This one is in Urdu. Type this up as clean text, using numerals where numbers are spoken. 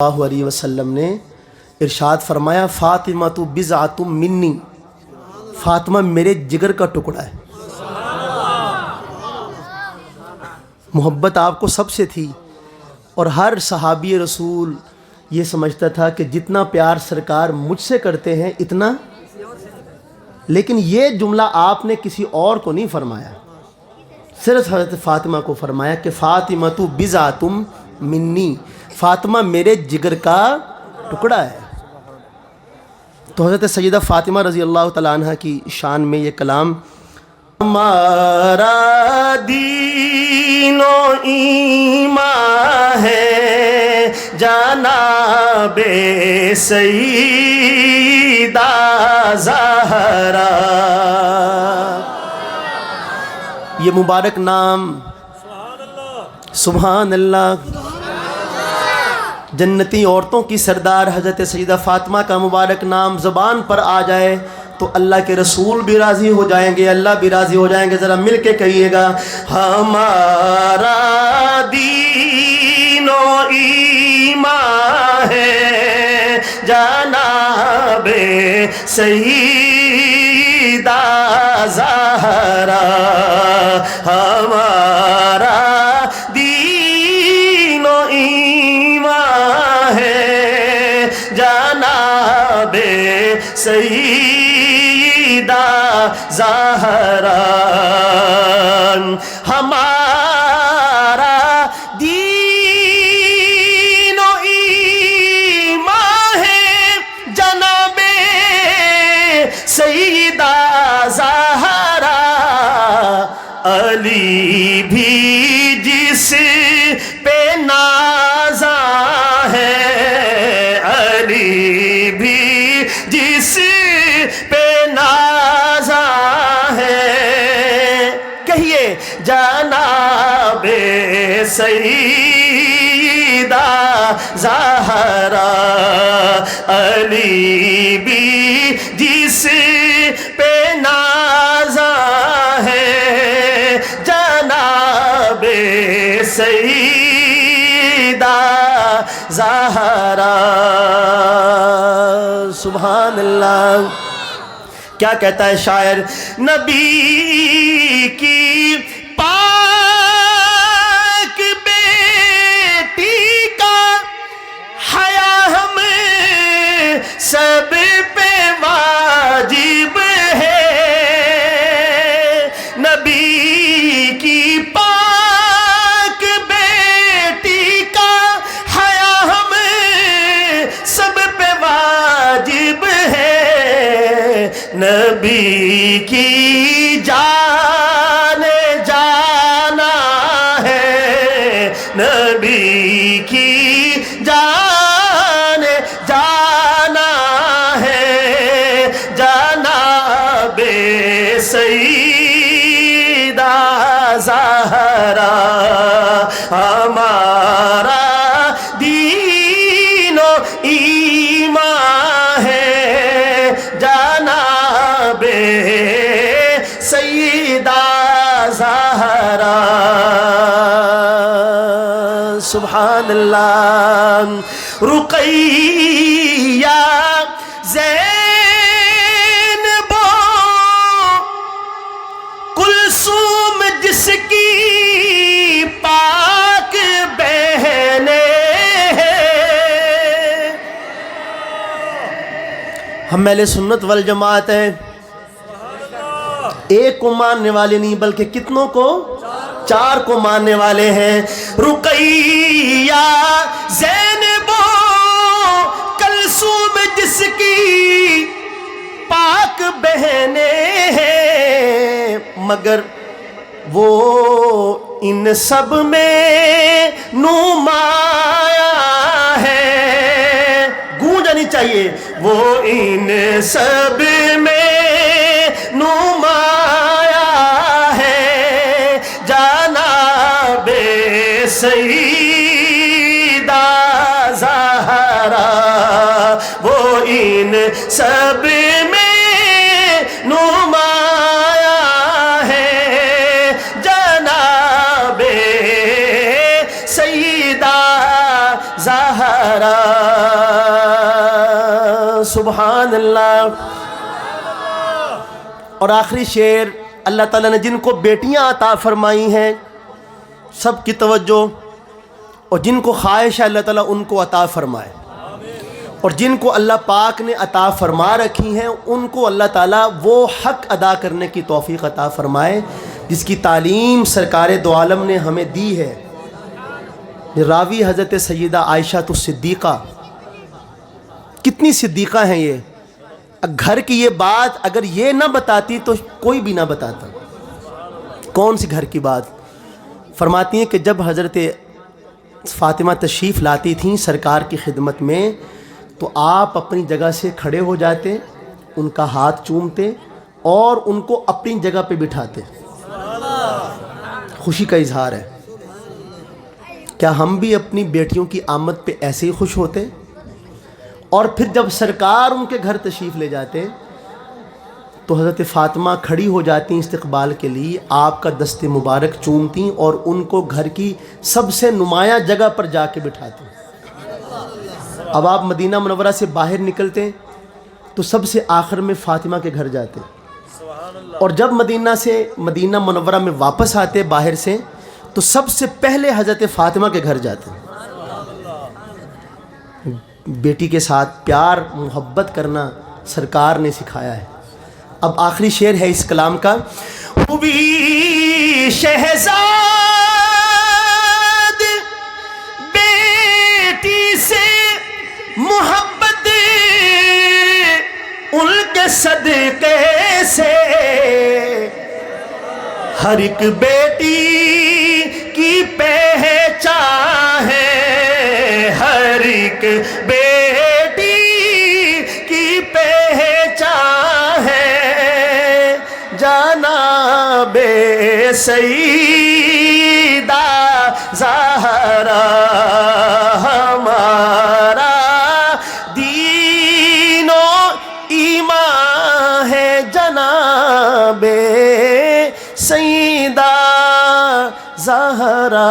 اللہ علیہ وسلم نے ارشاد فرمایا فاطمہ تو بضعۃ منی، فاطمہ میرے جگر کا ٹکڑا ہے۔ محبت آپ کو سب سے تھی اور ہر صحابی رسول یہ سمجھتا تھا کہ جتنا پیار سرکار مجھ سے کرتے ہیں اتنا، لیکن یہ جملہ آپ نے کسی اور کو نہیں فرمایا، صرف حضرت فاطمہ کو فرمایا کہ فاطمہ تو بضعۃ منی، فاطمہ میرے جگر کا ٹکڑا ہے۔ تو حضرت سیدہ فاطمہ رضی اللہ تعالیٰ عنہ کی شان میں یہ کلام: ہمارا دین و ایمان ہے جناب سیدہ زہرا۔ یہ مبارک نام سبحان اللہ، جنتی عورتوں کی سردار حضرت سیدہ فاطمہ کا مبارک نام زبان پر آ جائے تو اللہ کے رسول بھی راضی ہو جائیں گے، اللہ بھی راضی ہو جائیں گے۔ ذرا مل کے کہیے گا: ہمارا دین و ایمان ہے جناب سیدہ زہرا، ہمارا دین و ایمان ہے جناب سیدہ زہرا، ہمارا دین و ایمان ہے جناب سیدہ زہرا، علی بھی جس پہ نازاں ہے، علی بھی جس پہ نازاں ہے، کہیے جناب سیدہ زہرا، علی بھی جس پہ نازاں ہے جناب سیدہ زہرا۔ سبحان اللہ۔ کیا کہتا ہے شاعر؟ نبی کی پاک بیٹی کا حیا ہم سب پہ واجب ہے، نبی کی پاک بیٹی کا حیا ہم سب پہ واجب ہے، نبی کی جان جانا ہے، نبی کی جان جانا ہے جناب سیدہ زہرا، ہمارا دین و ایمان ہے جناب سیدہ زہرا۔ سبحان اللہ۔ رقیہ زینب کلثوم جس کی پاک بہنیں ہیں، ہم اہل سنت والجماعت ہیں، ایک کو ماننے والے نہیں بلکہ کتنوں کو؟ چار کو ماننے والے ہیں۔ رقیہ زینب کلثوم جس کی پاک بہنیں ہیں، مگر وہ ان سب میں نمایاں ہے، گونجنی چاہیے، وہ ان سب میں نمایاں ہے جناب سیدہ زہرا، وہ ان سب میں نمایاں ہے جناب سیدہ زہرا۔ سبحان اللہ۔ اور آخری شعر، اللہ تعالیٰ نے جن کو بیٹیاں عطا فرمائی ہیں، سب کی توجہ، اور جن کو خواہش ہے اللہ تعالیٰ ان کو عطا فرمائے، اور جن کو اللہ پاک نے عطا فرما رکھی ہیں ان کو اللہ تعالیٰ وہ حق ادا کرنے کی توفیق عطا فرمائے جس کی تعلیم سرکار دو عالم نے ہمیں دی ہے۔ راوی حضرت سیدہ عائشہ الصدیقہ، کتنی صدیقہ ہیں یہ، گھر کی یہ بات اگر یہ نہ بتاتی تو کوئی بھی نہ بتاتا۔ کون سی گھر کی بات؟ فرماتی ہیں کہ جب حضرت فاطمہ تشریف لاتی تھیں سرکار کی خدمت میں تو آپ اپنی جگہ سے کھڑے ہو جاتے، ان کا ہاتھ چومتے اور ان کو اپنی جگہ پہ بٹھاتے۔ خوشی کا اظہار ہے۔ کیا ہم بھی اپنی بیٹیوں کی آمد پہ ایسے ہی خوش ہوتے؟ اور پھر جب سرکار ان کے گھر تشریف لے جاتے تو حضرت فاطمہ کھڑی ہو جاتی استقبال کے لیے، آپ کا دست مبارک چومتی اور ان کو گھر کی سب سے نمایاں جگہ پر جا کے بٹھاتی۔ اب آپ مدینہ منورہ سے باہر نکلتے تو سب سے آخر میں فاطمہ کے گھر جاتے، اور جب مدینہ منورہ میں واپس آتے باہر سے تو سب سے پہلے حضرت فاطمہ کے گھر جاتے۔ بیٹی کے ساتھ پیار محبت کرنا سرکار نے سکھایا ہے۔ اب آخری شعر ہے اس کلام کا، ہوئی شہزاد بیٹی سے محبت ان کے صدقے سے، ہر ایک بیٹی کی پہچان ہے، ہر ایک بیٹی کی پہچان ہے، جناب سیدہ زہرا ہمارا دین و ایمان ہے، جناب سیدہ زہرا۔